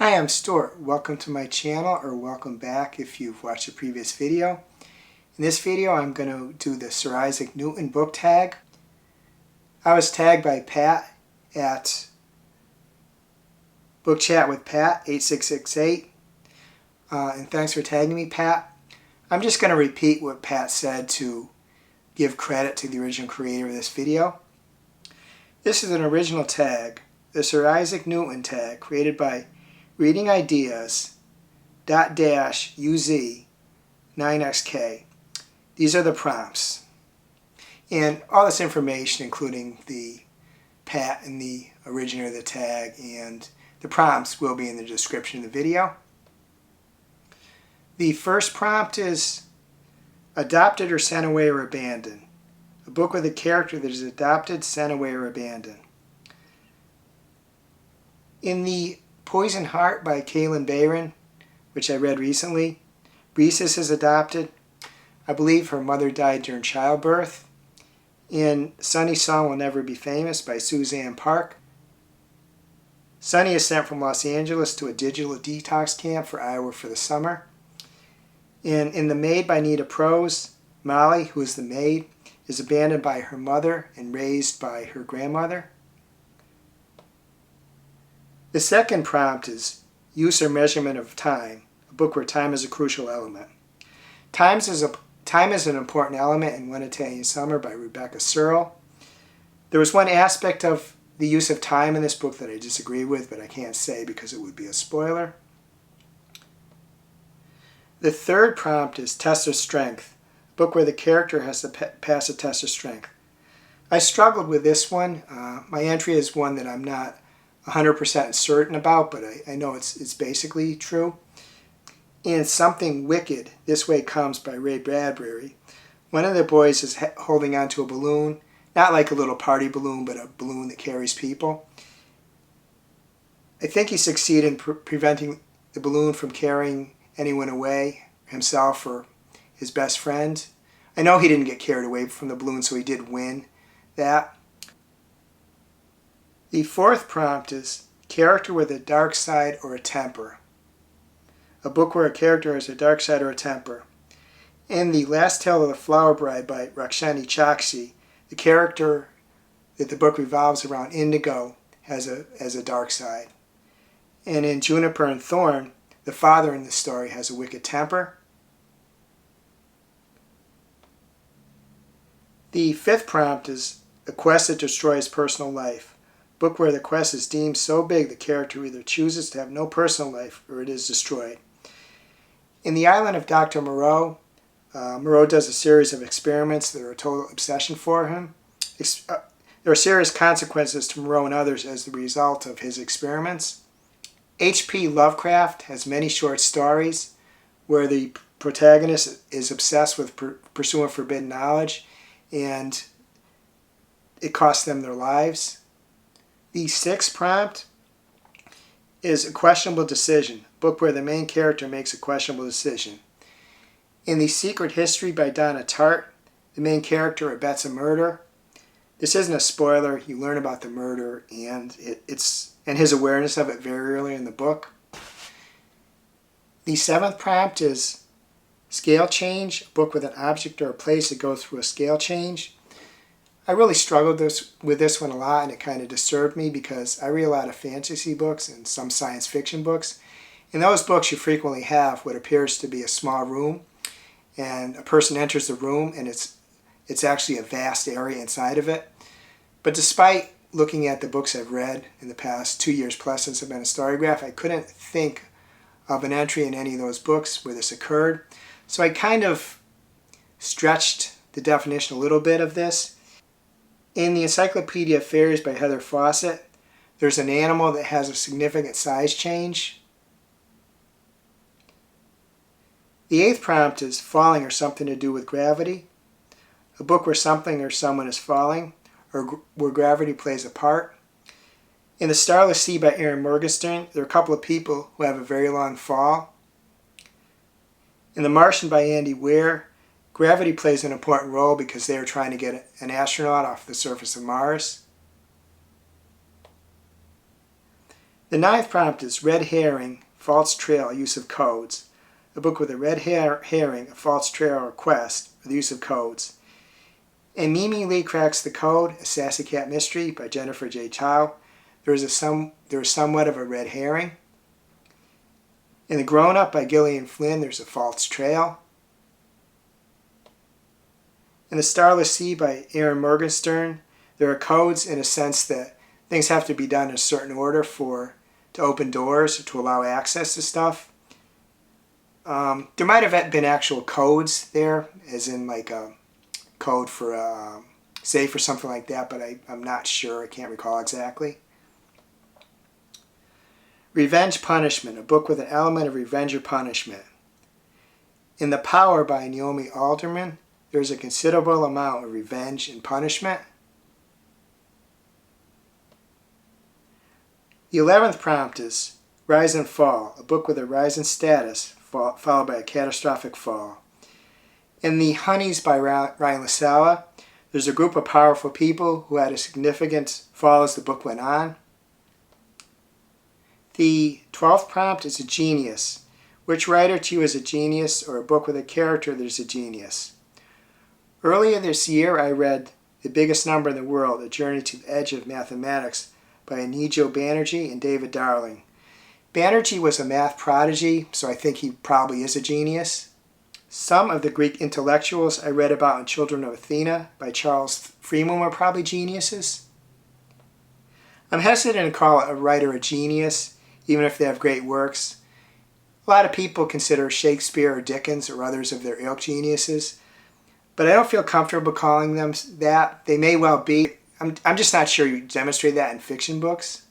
Hi, I'm Stuart. Welcome to my channel, or welcome back if you've watched a previous video. In this video I'm going to do the Sir Isaac Newton book tag. I was tagged by Pat at Book Chat with Pat 8668 and thanks for tagging me, Pat. I'm just going to repeat what Pat said to give credit to the original creator of this video. This is an original tag, the Sir Isaac Newton tag, created by Reading Ideas .-uz 9xk. These are the prompts. And all this information, including the Pat and the originator of the tag and the prompts, will be in the description of the video. The first prompt is adopted or sent away or abandoned. A book with a character that is adopted, sent away, or abandoned. In the Poison Heart by Kalynn Bayron, which I read recently, Rhesus is adopted. I believe her mother died during childbirth. In Sunny's Song Will Never Be Famous by Suzanne Park, Sunny is sent from Los Angeles to a digital detox camp for Iowa for the summer. And in The Maid by Nita Prose, Molly, who is the maid, is abandoned by her mother and raised by her grandmother. The second prompt is Use or Measurement of Time, a book where time is a crucial element. Time is an important element in One Italian Summer by Rebecca Searle. There was one aspect of the use of time in this book that I disagree with, but I can't say because it would be a spoiler. The third prompt is Test of Strength, a book where the character has to pass a test of strength. I struggled with this one. My entry is one that I'm not 100% certain about, but I know it's basically true. In Something Wicked, This Way Comes by Ray Bradbury, one of the boys is holding onto a balloon, not like a little party balloon, but a balloon that carries people. I think he succeeded in preventing the balloon from carrying anyone away, himself or his best friend. I know he didn't get carried away from the balloon, so he did win that. The fourth prompt is Character with a Dark Side or a Temper. A book where a character has a dark side or a temper. In The Last Tale of the Flower Bride by Rakshani Chokshi, the character that the book revolves around, Indigo, has a dark side. And in Juniper and Thorn, the father in the story has a wicked temper. The fifth prompt is A Quest that Destroys Personal Life. Book where the quest is deemed so big the character either chooses to have no personal life or it is destroyed. In The Island of Dr. Moreau, Moreau does a series of experiments that are a total obsession for him. There are serious consequences to Moreau and others as the result of his experiments. H.P. Lovecraft has many short stories where the protagonist is obsessed with pursuing forbidden knowledge and it costs them their lives. The sixth prompt is A Questionable Decision, a book where the main character makes a questionable decision. In The Secret History by Donna Tartt, the main character abets a murder. This isn't a spoiler. You learn about the murder and his awareness of it very early in the book. The seventh prompt is Scale Change, a book with an object or a place that goes through a scale change. I really struggled with this one a lot, and it kind of disturbed me because I read a lot of fantasy books and some science fiction books. In those books you frequently have what appears to be a small room, and a person enters the room and it's actually a vast area inside of it. But despite looking at the books I've read in the past 2 years plus since I've been a Storygraph, I couldn't think of an entry in any of those books where this occurred. So I kind of stretched the definition a little bit of this. In the Encyclopedia of Fairies by Heather Fawcett, there's an animal that has a significant size change. The eighth prompt is Falling or Something to Do with Gravity, a book where something or someone is falling or where gravity plays a part. In The Starless Sea by Erin Morgenstern, there are a couple of people who have a very long fall. In The Martian by Andy Weir, gravity plays an important role because they are trying to get an astronaut off the surface of Mars. The 9th prompt is Red Herring, False Trail, Use of Codes. A book with a red herring, a false trail or quest, or the use of codes. In Mimi Lee Cracks the Code, a Sassy Cat Mystery by Jennifer J. Chow, there is somewhat of a red herring. In The Grown Up by Gillian Flynn, there's a false trail. In The Starless Sea by Aaron Morgenstern, there are codes in a sense that things have to be done in a certain order to open doors, or to allow access to stuff. There might have been actual codes there, as in like a code for a safe or something like that, but I'm not sure. I can't recall exactly. Revenge Punishment, a book with an element of revenge or punishment. In The Power by Naomi Alderman, there's a considerable amount of revenge and punishment. The 11th prompt is Rise and Fall, a book with a rise in status followed by a catastrophic fall. In The Honeys by Ryan LaSala, there's a group of powerful people who had a significant fall as the book went on. The 12th prompt is a genius. Which writer to you is a genius, or a book with a character that is a genius? Earlier this year I read The Biggest Number in the World, A Journey to the Edge of Mathematics by Inigo Banerjee and David Darling. Banerjee was a math prodigy, so I think he probably is a genius. Some of the Greek intellectuals I read about in Children of Athena by Charles Freeman were probably geniuses. I'm hesitant to call a writer a genius, even if they have great works. A lot of people consider Shakespeare or Dickens or others of their ilk geniuses, but I don't feel comfortable calling them that. They may well be. I'm just not sure you demonstrate that in fiction books.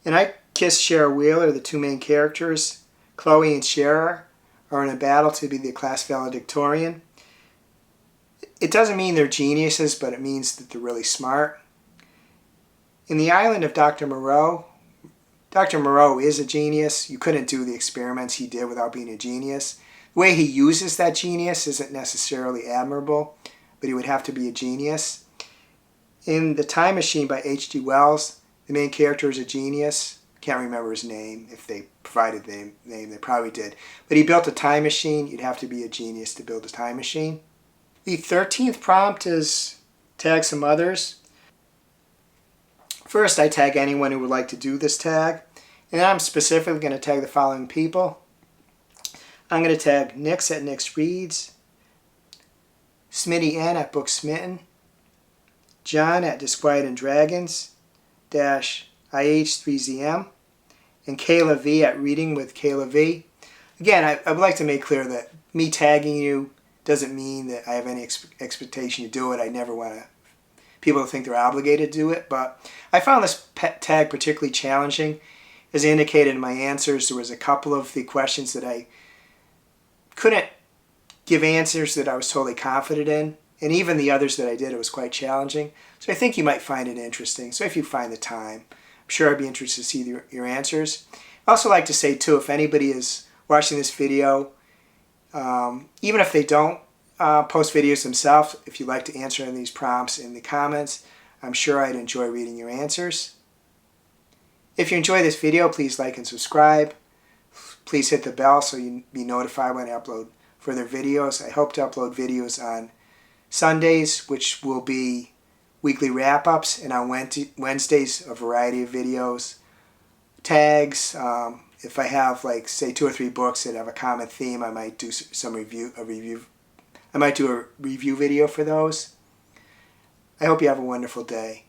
In I Kissed Shara Wheeler, the two main characters, Chloe and Shara, are in a battle to be the class valedictorian. It doesn't mean they're geniuses, but it means that they're really smart. In The Island of Dr. Moreau is a genius. You couldn't do the experiments he did without being a genius. The way he uses that genius isn't necessarily admirable, but he would have to be a genius. In The Time Machine by H.G. Wells, the main character is a genius. Can't remember his name. If they provided the name, they probably did. But he built a time machine. You'd have to be a genius to build a time machine. The 13th prompt is tag some others. First, I tag anyone who would like to do this tag. And then I'm specifically going to tag the following people. I'm going to tag Nix at Nix Reads, Smitty N at Book Smitten, John at Disquiet and Dragons, IH3ZM, and Kayla V at Reading with Kayla V. Again, I would like to make clear that me tagging you doesn't mean that I have any expectation to do it. I never want people to think they're obligated to do it, but I found this tag particularly challenging. As indicated in my answers, there was a couple of the questions that I couldn't give answers that I was totally confident in, and even the others that I did, it was quite challenging. So I think you might find it interesting. So if you find the time, I'm sure I'd be interested to see your answers. I'd also like to say too, if anybody is watching this video, even if they don't post videos themselves, if you'd like to answer any of these prompts in the comments, I'm sure I'd enjoy reading your answers. If you enjoy this video, please like and subscribe. Please hit the bell so you'll be notified when I upload further videos. I hope to upload videos on Sundays, which will be weekly wrap-ups, and on Wednesdays, a variety of videos, tags. If I have, like, say 2 or 3 books that have a common theme, I might do I might do a review video for those. I hope you have a wonderful day.